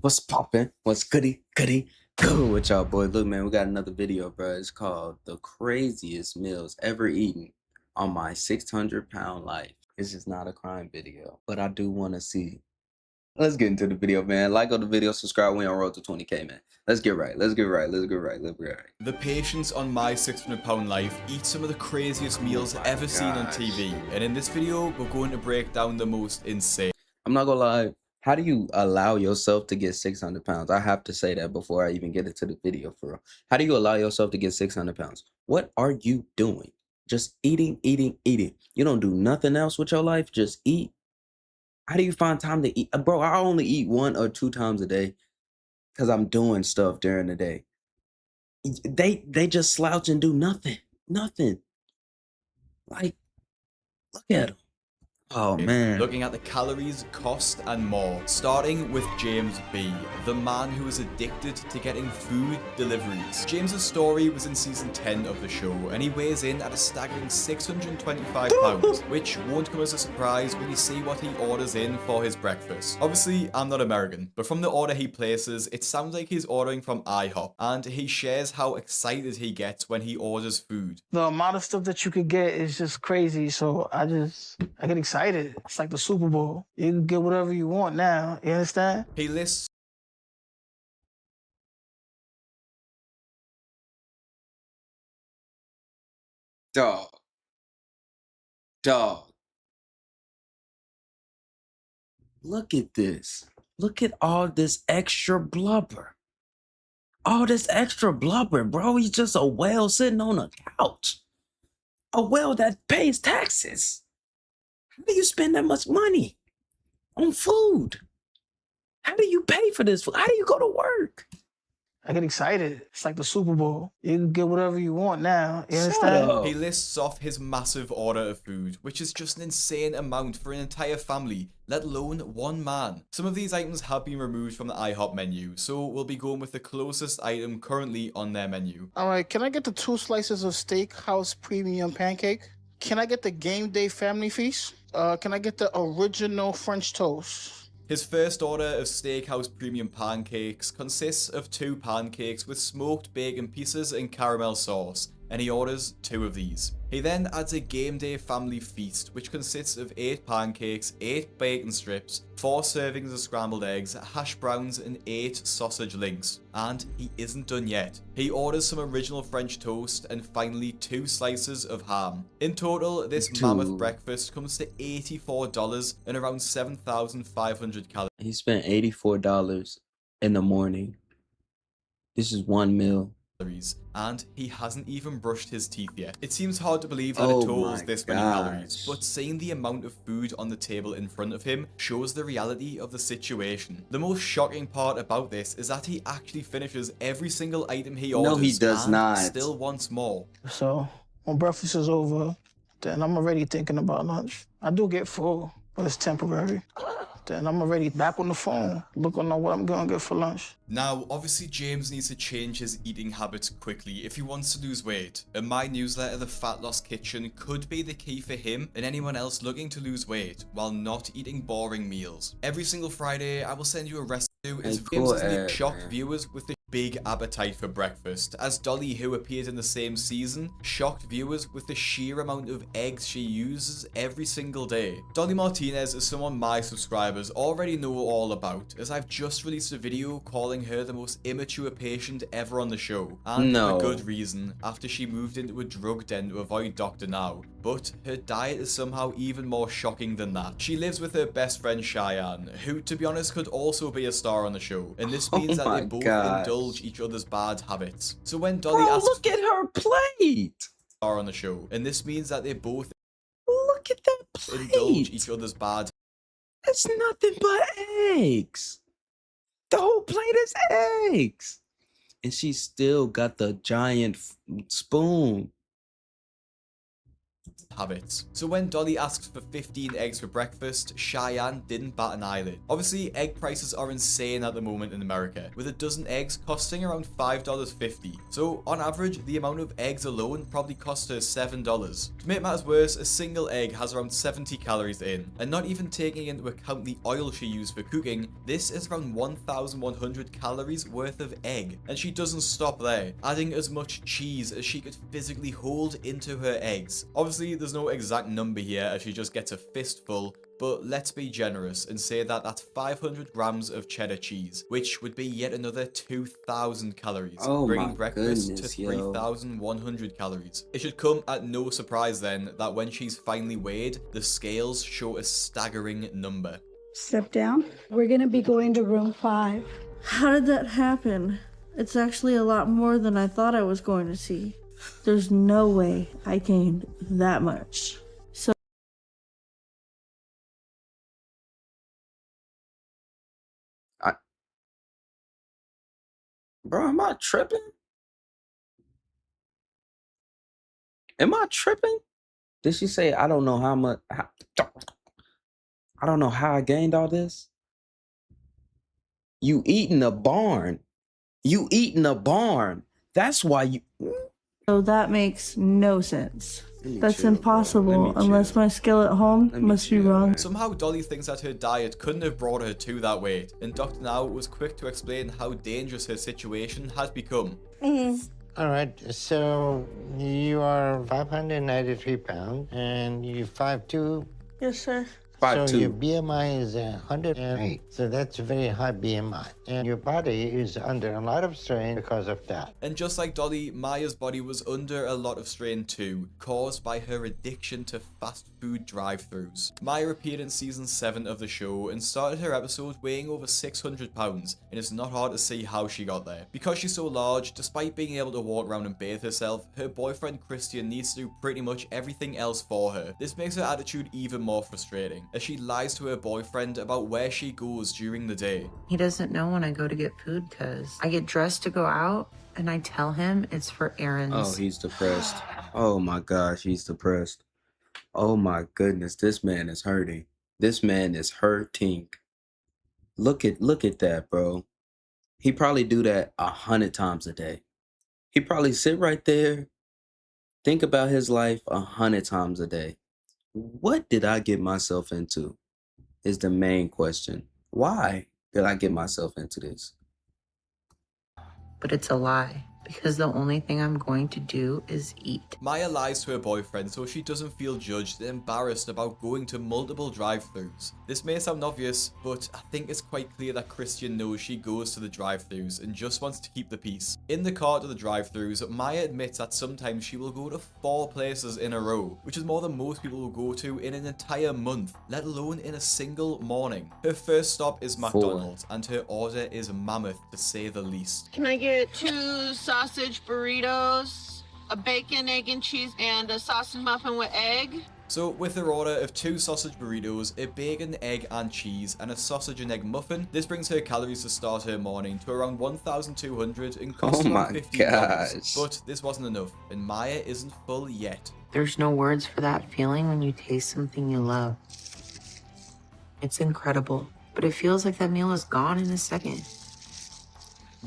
What's poppin'? What's goody go with y'all, boy? Look, man, we got another video, bro. It's called The Craziest Meals Ever Eaten on My 600-Pound Life. It's just not a crime video, but I do want to see. Let's get into the video, man. Like on the video, subscribe. We on road to 20K, man. Let's get right. Let's get right. Let's get right. Let's get right. The patients on My 600-Pound Life eat some of the craziest meals ever seen on TV, and in this video, we're going to break down the most insane. I'm not gonna lie. How do you allow yourself to get 600 pounds? I have to say that before I even get into the video, for real. How do you allow yourself to get 600 pounds? What are you doing? Just eating, eating, eating. You don't do nothing else with your life. Just eat. How do you find time to eat? Bro, I only eat 1 or 2 times a day because I'm doing stuff during the day. They just slouch and do nothing. Nothing. Like, look at them. Oh, man. Looking at the calories, cost, and more. Starting with James B, the man who was addicted to getting food deliveries. James's story was in season 10 of the show, and he weighs in at a staggering 625 pounds, which won't come as a surprise when you see what he orders in for his breakfast. Obviously, I'm not American, but from the order he places, it sounds like he's ordering from IHOP, and he shares how excited he gets when he orders food. The amount of stuff that you could get is just crazy, so I get excited. It's like the Super Bowl. You can get whatever you want now, you understand? He lists Dog. Dog. Look at this. Look at all this extra blubber. All this extra blubber, bro. He's just a whale sitting on a couch. A whale that pays taxes. How do you spend that much money on food? How do you pay for this food? How do you go to work? I get excited. It's like the Super Bowl. You can get whatever you want now, you Shut understand? up. He lists off his massive order of food, which is just an insane amount for an entire family, let alone one man. Some of these items have been removed from the IHOP menu, so we'll be going with the closest item currently on their menu. All right, can I get the 2 slices of Steakhouse Premium Pancake? Can I get the Game Day Family Feast? Can I get the original French toast? His first order of Steakhouse Premium Pancakes consists of 2 pancakes with smoked bacon pieces and caramel sauce, and he orders 2 of these. He then adds a Game Day Family Feast, which consists of 8 pancakes, 8 bacon strips, 4 servings of scrambled eggs, hash browns, and 8 sausage links. And he isn't done yet. He orders some original French toast and finally 2 slices of ham. In total, this mammoth breakfast comes to $84 and around 7,500 calories. He spent $84 in the morning. This is one meal. And he hasn't even brushed his teeth yet. It seems hard to believe that Oh it totals my this many calories, gosh. but seeing the amount of food on the table in front of him shows the reality of the situation. The most shocking part about this is that he actually finishes every single item he orders. No, he does and not. still wants more. So when breakfast is over, then I'm already thinking about lunch. I do get full, but it's temporary. Then I'm already back on the phone, looking at what I'm gonna get for lunch. Now, obviously James needs to change his eating habits quickly if he wants to lose weight. In my newsletter, The Fat Loss Kitchen could be the key for him and anyone else looking to lose weight while not eating boring meals. Every single Friday, I will send you a recipe as James has shocked viewers with the big appetite for breakfast, as Dolly, who appeared in the same season, shocked viewers with the sheer amount of eggs she uses every single day. Dolly Martinez is someone my subscribers already know all about, as I've just released a video calling her the most immature patient ever on the show, and for good reason, after she moved into a drug den to avoid Dr. Now. But her diet is somehow even more shocking than that. She lives with her best friend Cheyenne, who to be honest could also be a star on the show, and this means that they both indulge each other's bad habits. So when Dolly asks, look at her plate. Star on the show, and this means that they both Look at that plate. Indulge each other's bad. It's nothing but eggs. The whole plate is eggs. And she still got the giant spoon. habits. So when Dolly asks for 15 eggs for breakfast, Cheyenne didn't bat an eyelid. Obviously, egg prices are insane at the moment in America, with a dozen eggs costing around $5.50. So on average, the amount of eggs alone probably cost her $7. To make matters worse, a single egg has around 70 calories in, and not even taking into account the oil she used for cooking, this is around 1,100 calories worth of egg. And she doesn't stop there, adding as much cheese as she could physically hold into her eggs. Obviously, there's no exact number here as she just gets a fistful, but let's be generous and say that that's 500 grams of cheddar cheese, which would be yet another 2,000 calories, Oh bringing my breakfast to goodness, yo. 3,100 calories. It should come at no surprise then that when she's finally weighed, the scales show a staggering number. Step down. We're gonna be going to room 5. How did that happen? It's actually a lot more than I thought I was going to see. There's no way I gained that much. So Bro, am I tripping? Am I tripping? Did she say, I don't know how much, I don't know how I gained all this? You eat in a barn. You eat in a barn. That's why you... that makes no sense. Let me That's chill, bro. Let impossible me unless chill. my skill at home Let me must be chill, wrong. man. Somehow Dolly thinks that her diet couldn't have brought her to that weight, and Dr. Now was quick to explain how dangerous her situation had become. All right, so you are 593 pounds and you're 5'2". Yes, sir. So your 5'2". BMI is 108. So that's a very high BMI. And your body is under a lot of strain because of that. And just like Dolly, Maya's body was under a lot of strain too, caused by her addiction to fast food drive-thrus. Maya appeared in season 7 of the show and started her episode weighing over 600 pounds, and it's not hard to see how she got there. Because she's so large, despite being able to walk around and bathe herself, her boyfriend Christian needs to do pretty much everything else for her. This makes her attitude even more frustrating, as she lies to her boyfriend about where she goes during the day. He doesn't know when I go to get food because I get dressed to go out and I tell him it's for errands. Oh, he's depressed. Oh my gosh, he's depressed. Oh my goodness, this man is hurting. This man is hurting. Look at that, bro. He probably do that 100 times a day. He probably sit right there, think about his life 100 times a day. What did I get myself into? Is the main question. Why did I get myself into this? But it's a lie because the only thing I'm going to do is eat. Maya lies to her boyfriend so she doesn't feel judged and embarrassed about going to multiple drive-thrus. This may sound obvious, but I think it's quite clear that Christian knows she goes to the drive-thrus and just wants to keep the peace. In the car to the drive-thrus, Maya admits that sometimes she will go to 4 places in a row, which is more than most people will go to in an entire month, let alone in a single morning. Her first stop is McDonald's, and her order is mammoth to say the least. Can I get 2 sausage burritos, a bacon, egg, and cheese, and a sausage muffin with egg? So with her order of 2 sausage burritos, a bacon, egg and cheese, and a sausage and egg muffin, this brings her calories to start her morning to around 1,200 and costs Oh around my $50. gosh. But this wasn't enough, and Maya isn't full yet. There's no words for that feeling when you taste something you love. It's incredible, but it feels like that meal is gone in a second.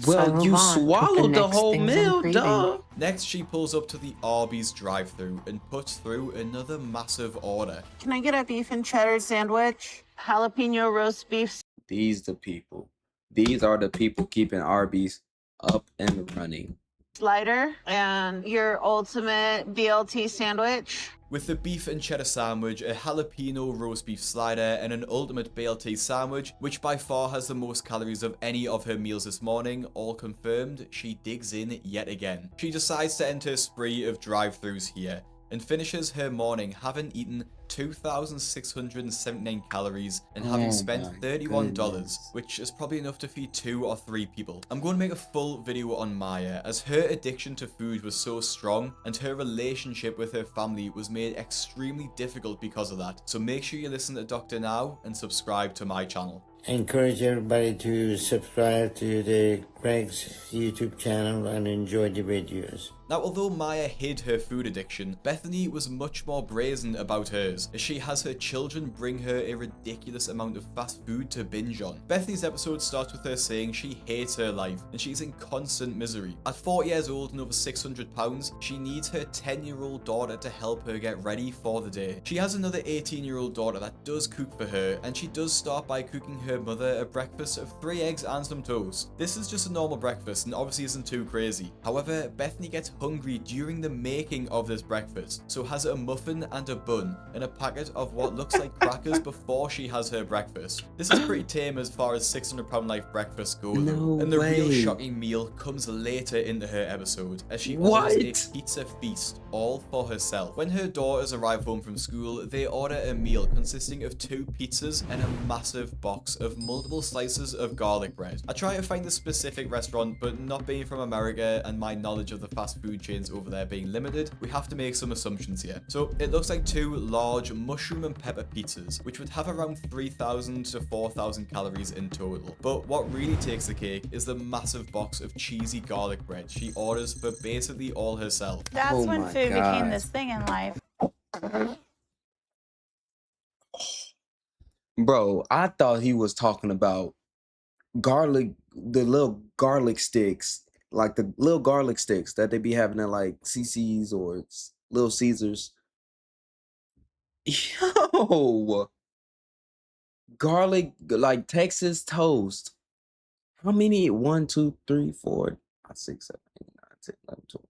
So I Well, move you on with swallowed the next whole things I'm meal, craving. duh. Next, she pulls up to the Arby's drive-thru and puts through another massive order. Can I get a beef and cheddar sandwich, jalapeno roast beef These the people. These are the people keeping Arby's up and running. slider, and your ultimate BLT sandwich? With the beef and cheddar sandwich, a jalapeno roast beef slider, and an ultimate BLT sandwich, which by far has the most calories of any of her meals this morning, all confirmed, she digs in yet again. She decides to enter a spree of drive-thrus here, and finishes her morning having eaten 2,679 calories and Oh having spent my $31, goodness. which is probably enough to feed 2 or 3 people. I'm going to make a full video on Maya, as her addiction to food was so strong and her relationship with her family was made extremely difficult because of that. So make sure you listen to Doctor now and subscribe to my channel. I encourage everybody to subscribe to the Greg's YouTube channel and enjoy the videos. Now, although Maya hid her food addiction, Bethany was much more brazen about hers, as she has her children bring her a ridiculous amount of fast food to binge on. Bethany's episode starts with her saying she hates her life and she's in constant misery. At 40 years old and over 600 pounds, she needs her 10-year-old daughter to help her get ready for the day. She has another 18-year-old daughter that does cook for her, and she does start by cooking her mother a breakfast of 3 eggs and some toast. This is just a normal breakfast and obviously isn't too crazy. However, Bethany gets hungry during the making of this breakfast, so has a muffin and a bun and a packet of what looks like crackers before she has her breakfast. This is pretty tame as far as 600-pound life breakfasts go, No and the real way. shocking meal comes later into her episode, as she What? orders a pizza feast, all for herself. When her daughters arrive home from school, they order a meal consisting of 2 pizzas and a massive box of multiple slices of garlic bread. I try to find the specific restaurant, but not being from America and my knowledge of the fast food chains over there being limited, we have to make some assumptions here. So it looks like 2 large mushroom and pepper pizzas, which would have around 3,000 to 4,000 calories in total. But what really takes the cake is the massive box of cheesy garlic bread she orders for basically all herself. That's Oh when my food became God. this thing in life. Bro, I thought he was talking about garlic, the little garlic sticks, like the little garlic sticks that they be having at like CC's or Little Caesars. Yo, garlic, like Texas toast. How many? 1, 2, 3, 4, 5, 6, 7, 8, 9, 10, 11, 12.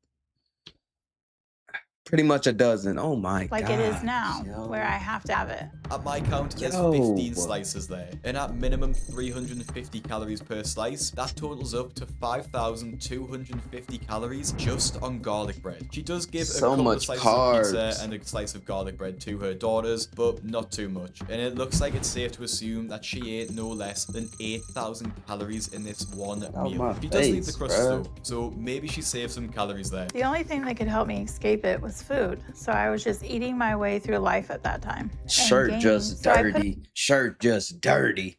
Pretty much a dozen. Oh my god. Like it is now, where I have to have it. At my count, there's Yo. 15 slices there, and at minimum 350 calories per slice, that totals up to 5,250 calories just on garlic bread. She does give So a couple of much slices carbs. of pizza and a slice of garlic bread to her daughters, but not too much. And it looks like it's safe to assume that she ate no less than 8,000 calories in this one Oh, meal. my She does leave face, the crusts bruh. though, so maybe she saved some calories there. The only thing that could help me escape it was food. So I was just eating my way through life at that time. and Shirt gained. just So I put dirty. Shirt just dirty.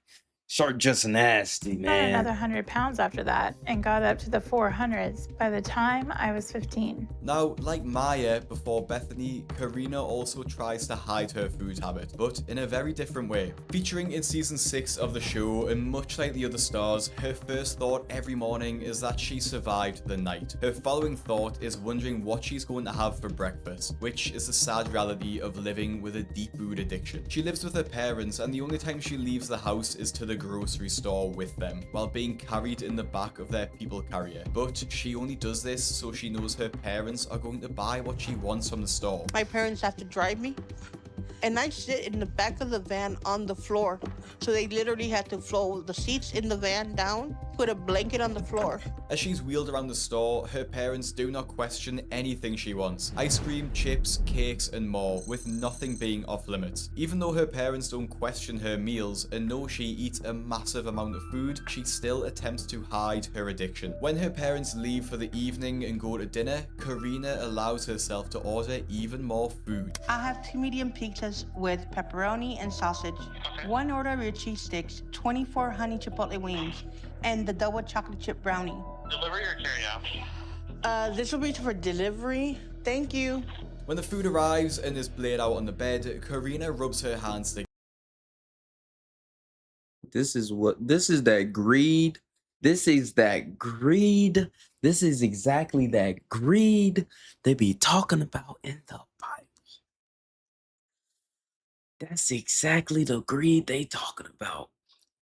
Shirt just nasty, on man. another 100 pounds after that and got up to the 400s by the time I was 15. Now, like Maya before Bethany, Karina also tries to hide her food habit, but in a very different way. Featuring in season 6 of the show, and much like the other stars, her first thought every morning is that she survived the night. Her following thought is wondering what she's going to have for breakfast, which is the sad reality of living with a deep food addiction. She lives with her parents, and the only time she leaves the house is to the grocery store with them, while being carried in the back of their people carrier. But she only does this so she knows her parents are going to buy what she wants from the store. My parents have to drive me, and I sit in the back of the van on the floor. So they literally had to fold the seats in the van down, put a blanket on the floor. As she's wheeled around the store, her parents do not question anything she wants. Ice cream, chips, cakes, and more, with nothing being off limits. Even though her parents don't question her meals and know she eats a massive amount of food, she still attempts to hide her addiction. When her parents leave for the evening and go to dinner, Karina allows herself to order even more food. I have 2 medium pizzas with pepperoni and sausage, 1 order of cheese sticks, 24 honey chipotle wings, and the double chocolate chip brownie. Delivery or carry out? This will be for delivery. Thank you. When the food arrives and is laid out on the bed, Karina rubs her hands together. This is that greed. This is that greed. This is exactly that greed they be talking about in the Bible. That's exactly the greed they talking about.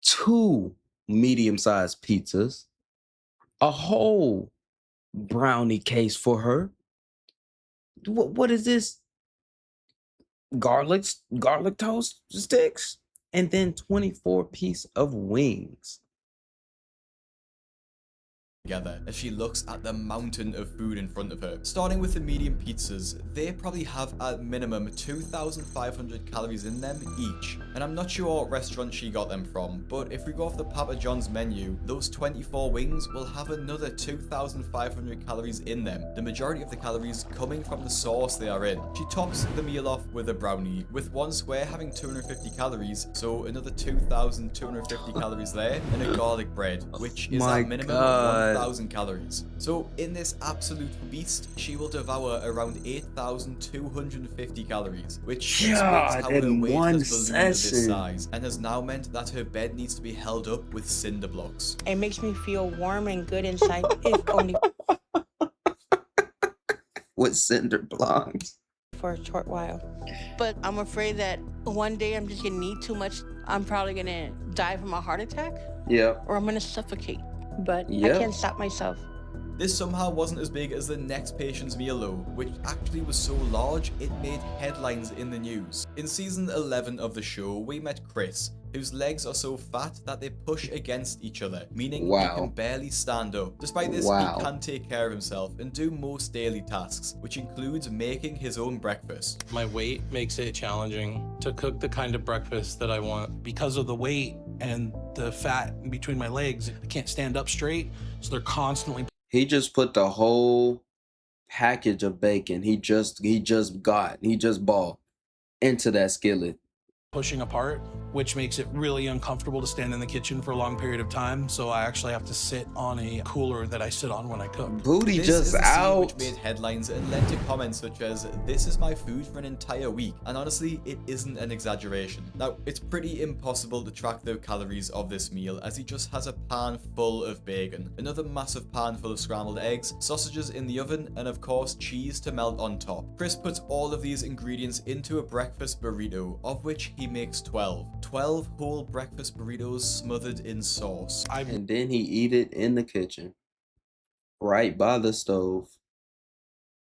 2 medium-sized pizzas, a whole brownie case for her. What is this? Garlic toast sticks, and then 24 piece of wings. together as she looks at the mountain of food in front of her. Starting with the medium pizzas, they probably have at minimum 2,500 calories in them each. And I'm not sure what restaurant she got them from, but if we go off the Papa John's menu, those 24 wings will have another 2,500 calories in them, the majority of the calories coming from the sauce they are in. She tops the meal off with a brownie, with one square having 250 calories, so another 2,250 calories there, and a garlic bread, which is at minimum 1,000 calories. So in this absolute feast, she will devour around 8,250 calories, which explains how her weight has ballooned to this size, and has now meant that her bed needs to be held up with cinder blocks. It makes me feel warm and good inside, if only With cinder blocks. for a short while. But I'm afraid that one day I'm just gonna need too much. I'm probably gonna die from a heart attack. Yeah. Or I'm gonna suffocate. But Yep. I can't stop myself. This somehow wasn't as big as the next patient's meal though, which actually was so large it made headlines in the news. In season 11 of the show, we met Chris, whose legs are so fat that they push against each other, meaning he can barely stand up. Despite this, he can take care of himself and do most daily tasks, which includes making his own breakfast. My weight makes it challenging to cook the kind of breakfast that I want. Because of the weight and the fat in between my legs, I can't stand up straight, so they're constantly... He just put the whole package of bacon he just bought into that skillet. pushing apart, which makes it really uncomfortable to stand in the kitchen for a long period of time. So I actually have to sit on a cooler that I sit on when I cook. Booty This just is the scene out. which made headlines and led to comments such as, "This is my food for an entire week." And honestly, it isn't an exaggeration. Now, it's pretty impossible to track the calories of this meal as he just has a pan full of bacon, another massive pan full of scrambled eggs, sausages in the oven, and of course cheese to melt on top. Chris puts all of these ingredients into a breakfast burrito, of which he makes 12. 12 whole breakfast burritos smothered in sauce. And then he eat it in the kitchen. Right by the stove.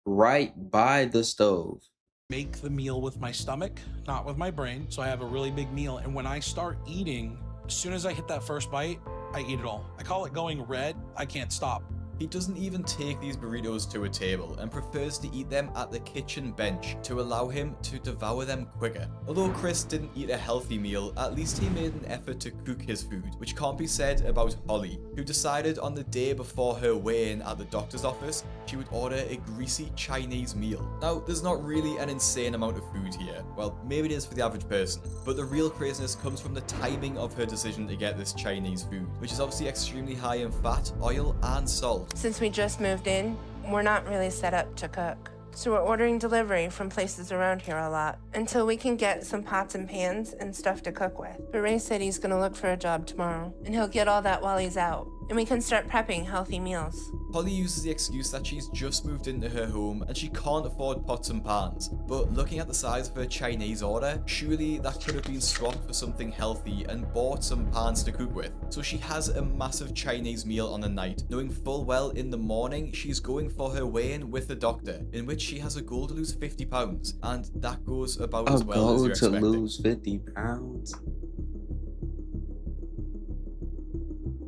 Right by the stove. Make the meal with my stomach, not with my brain. So I have a really big meal. And when I start eating, as soon as I hit that first bite, I eat it all. I call it going red. I can't stop. He doesn't even take these burritos to a table and prefers to eat them at the kitchen bench to allow him to devour them quicker. Although Chris didn't eat a healthy meal, at least he made an effort to cook his food, which can't be said about Holly, who decided on the day before her weigh-in at the doctor's office she would order a greasy Chinese meal. Now, there's not really an insane amount of food here. Well, maybe it is for the average person, but the real craziness comes from the timing of her decision to get this Chinese food, which is obviously extremely high in fat, oil, and salt. Since we just moved in, we're not really set up to cook. So we're ordering delivery from places around here a lot until we can get some pots and pans and stuff to cook with. But Ray said he's gonna look for a job tomorrow and he'll get all that while he's out. And we can start prepping healthy meals. Holly uses the excuse that she's just moved into her home and she can't afford pots and pans. But looking at the size of her Chinese order, surely that could have been swapped for something healthy and bought some pans to cook with. So she has a massive Chinese meal on the night, knowing full well in the morning she's going for her weigh-in with the doctor, in which she has a goal to lose 50 pounds. And that goes about as well as you're expecting. lose 50 pounds?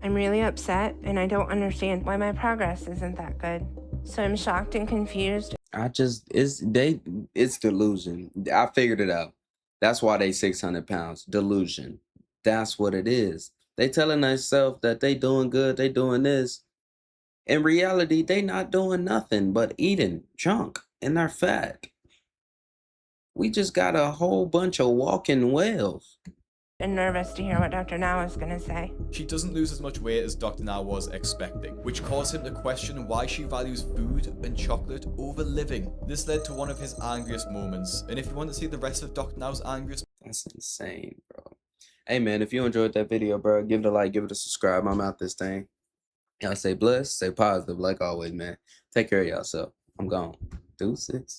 I'm really upset and I don't understand why my progress isn't that good. So I'm shocked and confused. It's delusion. I figured it out. That's why they 600 pounds. Delusion. That's what it is. They telling themselves that they doing good, they doing this. In reality, they not doing nothing but eating junk and they're fat. We just got a whole bunch of walking whales. And nervous to hear what Dr. Now is gonna say. She doesn't lose as much weight as Dr. Now was expecting, which caused him to question why she values food and chocolate over living. This led to one of his angriest moments, and if you want to see the rest of Dr. Now's angriest... That's insane, bro. Hey, man, if you enjoyed that video, bro, give it a like, give it a subscribe. I'm out this thing. Y'all stay blessed, stay positive, like always, man. Take care of yourself. I'm gone. Deuces.